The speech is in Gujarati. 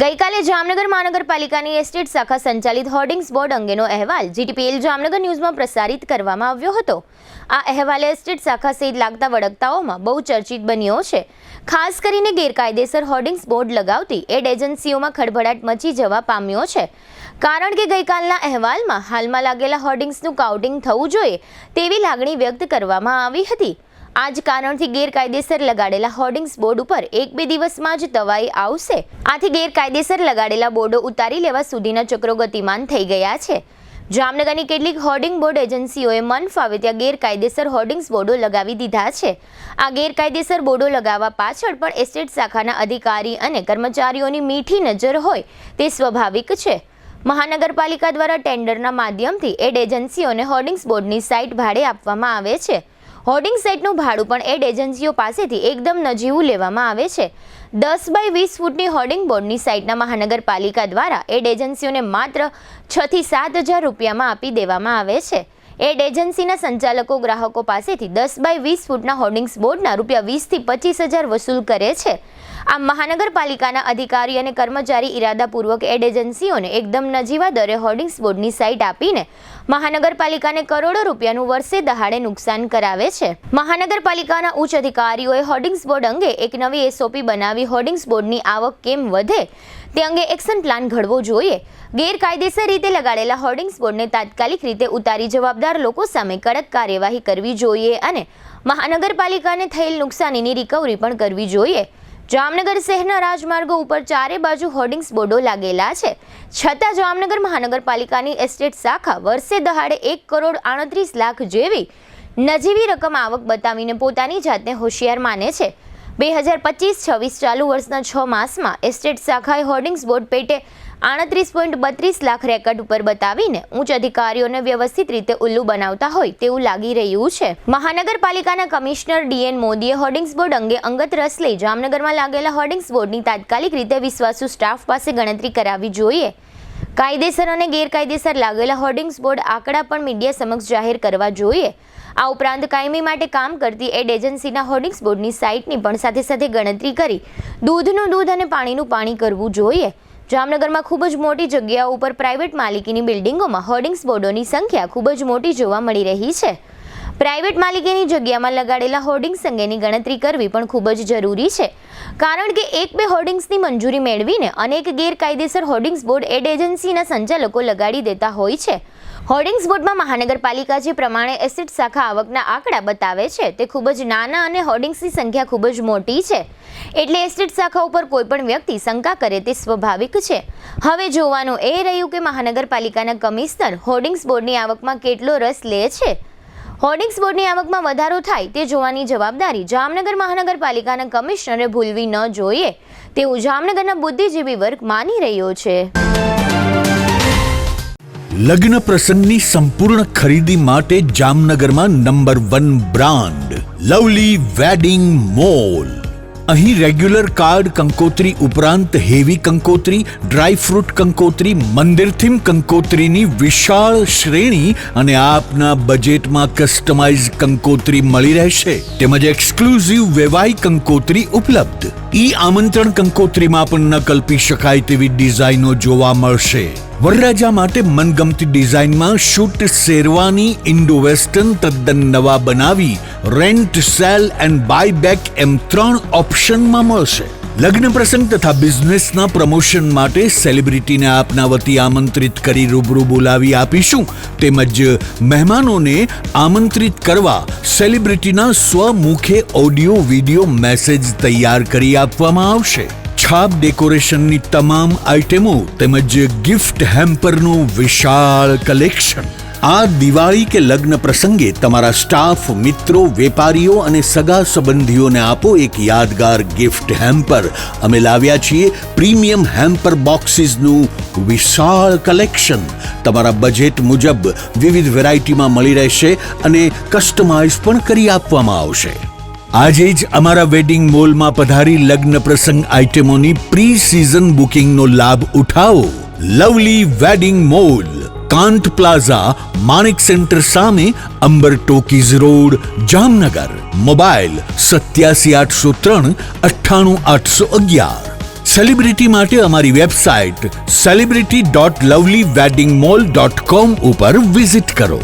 ગઈકાલે જામનગર મહાનગરપાલિકાની એસ્ટેટ શાખા સંચાલિત હોર્ડિંગ્સ બોર્ડ અંગેનો અહેવાલ જીટીપીએલ જામનગર ન્યૂઝમાં પ્રસારિત કરવામાં આવ્યો હતો. આ અહેવાલ એસ્ટેટ શાખા સહિત લાગતા વળગતાઓમાં બહુ ચર્ચિત બન્યો છે. ખાસ કરીને ગેરકાયદેસર હોર્ડિંગ્સ બોર્ડ લગાવતી એડ એજન્સીઓમાં ખળભળાટ મચી જવા પામ્યો છે. કારણ કે ગઈકાલના અહેવાલમાં હાલમાં લાગેલા હોર્ડિંગ્સનું કાઉન્ટિંગ થવું જોઈએ તેવી લાગણી વ્યક્ત કરવામાં આવી હતી. આ જ કારણથી ગેરકાયદેસર લગાડેલા હોર્ડિંગ્સ બોર્ડ ઉપર 1-2 દિવસમાં જ તવાઈ આવશે. આથી ગેરકાયદેસર લગાડેલા બોર્ડો ઉતારી લેવા સુધીના ચક્રો ગતિમાન થઈ ગયા છે. જામનગરની કેટલીક હોર્ડિંગ બોર્ડ એજન્સીઓએ મન ફાવે ત્યાં ગેરકાયદેસર હોર્ડિંગ્સ બોર્ડો લગાવી દીધા છે. આ ગેરકાયદેસર બોર્ડો લગાવવા પાછળ પણ એસ્ટેટ શાખાના અધિકારી અને કર્મચારીઓની મીઠી નજર હોય તે સ્વાભાવિક છે. મહાનગરપાલિકા દ્વારા ટેન્ડરના માધ્યમથી એડ એજન્સીઓને હોર્ડિંગ્સ બોર્ડની સાઇટ ભાડે આપવામાં આવે છે. હોર્ડિંગ સાઇટનું ભાડું પણ એડ એજન્સીઓ પાસેથી એકદમ નજીવું લેવામાં આવે છે. 10 બાય 20 ફૂટની હોર્ડિંગ બોર્ડની સાઇટના મહાનગરપાલિકા દ્વારા એડ એજન્સીઓને માત્ર 6 થી 7 હજાર રૂપિયામાં આપી દેવામાં આવે છે. એડ એજન્સીના સંચાલકો ગ્રાહકો પાસેથી 10 બાય 20 ફૂટના હોર્ડિંગ્સ બોર્ડના રૂપિયા 20 થી 25 હજાર વસૂલ કરે છે. આ મહાનગરપાલિકાના અધિકારી અને કર્મચારી ઇરાદાપૂર્વક એડ એજન્સીઓને એકદમ નજીવા દરે હોર્ડિંગ્સ બોર્ડની સાઇટ આપીને મહાનગરપાલિકાને કરોડો રૂપિયાનું વર્ષે દહાડે નુકસાન કરાવે છે. મહાનગરપાલિકાના ઉચ્ચ અધિકારીઓએ હોર્ડિંગ્સ બોર્ડ અંગે એક નવી એસઓપી બનાવી હોર્ડિંગ્સ બોર્ડની આવક કેમ વધે તે અંગે એક્શન પ્લાન ઘડવો જોઈએ. ગેરકાયદેસર રીતે લગાડેલા હોર્ડિંગ્સ બોર્ડને તાત્કાલિક રીતે ઉતારી જવાબદાર લોકો સામે કડક કાર્યવાહી કરવી જોઈએ અને મહાનગરપાલિકાને થયેલ નુકસાનીની રિકવરી પણ કરવી જોઈએ. જામનગર શહેરના રાજમાર્ગો ઉપર ચારે બાજુ હોર્ડિંગ્સ બોર્ડો લાગેલા છે. છતાં જામનગર મહાનગરપાલિકાની એસ્ટેટ શાખા વર્ષે દહાડે 1,38 લાખ જેવી નજીવી રકમ આવક બતાવીને પોતાની જાતને હોશિયાર માને છે. 2025-26 ચાલુ વર્ષના 6 માસમાં એસ્ટેટ શાખાએ હોર્ડિંગ્સ બોર્ડ પેટે 38.32 લાખ રેકર્ડ ઉપર બતાવીને ઉચ્ચ અધિકારીઓને વ્યવસ્થિત રીતે ઉલ્લુ બનાવતા હોય તેવું લાગી રહ્યું છે. મહાનગરપાલિકાના કમિશનર ડીએન મોદીએ હોર્ડિંગ્સ બોર્ડ અંગે અંગત રસ લઈ જામનગરમાં લાગેલા હોર્ડિંગ્સ બોર્ડની તાત્કાલિક રીતે વિશ્વાસુ સ્ટાફ પાસે ગણતરી કરાવવી જોઈએ. કાયદેસર અને ગેરકાયદેસર લાગેલા હોર્ડિંગ્સ બોર્ડ આંકડા પણ મીડિયા સમક્ષ જાહેર કરવા જોઈએ. આ ઉપરાંત કાયમી માટે કામ કરતી એડ એજન્સીના હોર્ડિંગ્સ બોર્ડની સાઇટની પણ સાથે સાથે ગણતરી કરી દૂધનું દૂધ અને પાણીનું પાણી કરવું જોઈએ. જામનગરમાં ખૂબ જ મોટી જગ્યાઓ ઉપર પ્રાઇવેટ માલિકીની બિલ્ડિંગોમાં હોર્ડિંગ્સ બોર્ડોની સંખ્યા ખૂબ જ મોટી જોવા મળી રહી છે. પ્રાઇવેટ માલિકીની જગ્યામાં લગાડેલા હોર્ડિંગ્સ અંગેની ગણતરી કરવી પણ ખૂબ જ જરૂરી છે. કારણ કે 1-2 હોર્ડિંગ્સની મંજૂરી મેળવીને અનેક ગેરકાયદેસર હોર્ડિંગ્સ બોર્ડ એડ એજન્સીના સંચાલકો લગાડી દેતા હોય છે. હોર્ડિંગ્સ બોર્ડમાં મહાનગરપાલિકા જે પ્રમાણે એસ્ટેટ શાખા આવકના આંકડા બતાવે છે તે ખૂબ જ નાના અને હોર્ડિંગ્સની સંખ્યા ખૂબ જ મોટી છે. એટલે એસ્ટેટ શાખા ઉપર કોઈ પણ વ્યક્તિ શંકા કરે તે સ્વાભાવિક છે. હવે જોવાનું એ રહ્યું કે મહાનગરપાલિકાના કમિશનર હોર્ડિંગ્સ બોર્ડની આવકમાં કેટલો રસ લે છે. હોર્ડિંગ્સ બોર્ડની આવકમાં વધારો થાય તે જોવાની જવાબદારી જામનગર મહાનગરપાલિકાના કમિશનરે ભૂલવી ન જોઈએ તેવું જામનગરના બુદ્ધિજીવી વર્ગ માની રહ્યો છે. લગ્ન પ્રસંગની સંપૂર્ણ ખરીદી માટે જામનગરમાં number 1 brand lovely wedding mall. અહીં રેગ્યુલર કાર્ડ કંકોત્રી ઉપરાંત હેવી કંકોત્રી, ડ્રાયફ્રૂટ કંકોત્રી, મંદિર થીમ કંકોત્રીની વિશાળ શ્રેણી અને આપના બજેટમાં કસ્ટમાઇઝ કંકોત્રી મળી રહેશે. તેમજ એક્સક્લુઝિવ વૈવાહિક કંકોત્રી ઉપલબ્ધ. ઈ આમંત્રણ કંકોત્રીમાં પણ ન કલ્પી શકાય તેવી ડિઝાઇનો જોવા મળશે. વરરાજા માટે મનગમતી ડિઝાઇનમાં શૂટ શેરવાની ઇન્ડો વેસ્ટર્ન તદ્દન નવા બનાવી rent, sell and buy back એમ 3 ઓપ્શનમાં મળશે. લગ્ન પ્રસંગ તથા બિઝનેસના પ્રમોશન માટે સેલિબ્રિટીને આપના વતી આમંત્રિત કરી રૂબરૂ બોલાવી આપીશું. તેમજ મહેમાનોને આમંત્રિત કરવા સેલિબ્રિટીના સ્વમુખે ઓડિયો વિડિયો મેસેજ તૈયાર કરી આપવામાં આવશે. છાપ ડેકોરેશનની તમામ આઇટમો તેમજ ગિફ્ટ હેમ્પરનું વિશાળ કલેક્શન. આ દિવાળી કે લગ્ન પ્રસંગે તમારા સ્ટાફ, મિત્રો, વેપારીઓ અને સગા સંબંધીઓને આપો એક યાદગાર ગિફ્ટ હેમ્પર. અમે લાવ્યા છીએ પ્રીમિયમ હેમ્પર બોક્સીસનું વિશાળ કલેક્શન. તમારા બજેટ મુજબ વિવિધ વેરાયટીમાં મળી રહેશે અને કસ્ટમાઇઝ પણ કરી આપવામાં આવશે. આજે જ અમારા વેડિંગ મોલમાં પધારી લગ્ન પ્રસંગ આઇટમોની પ્રી સિઝન બુકિંગનો લાભ ઉઠાવો. Lovely wedding mall, Kant plaza, Manik centre સામે, Ambar talkies road, Jamnagar. Mobile 87 803 98 811. Celebrity માટે અમારી વેબસાઇટ celebrity.lovelyweddingmall.com ઉપર વિઝિટ કરો.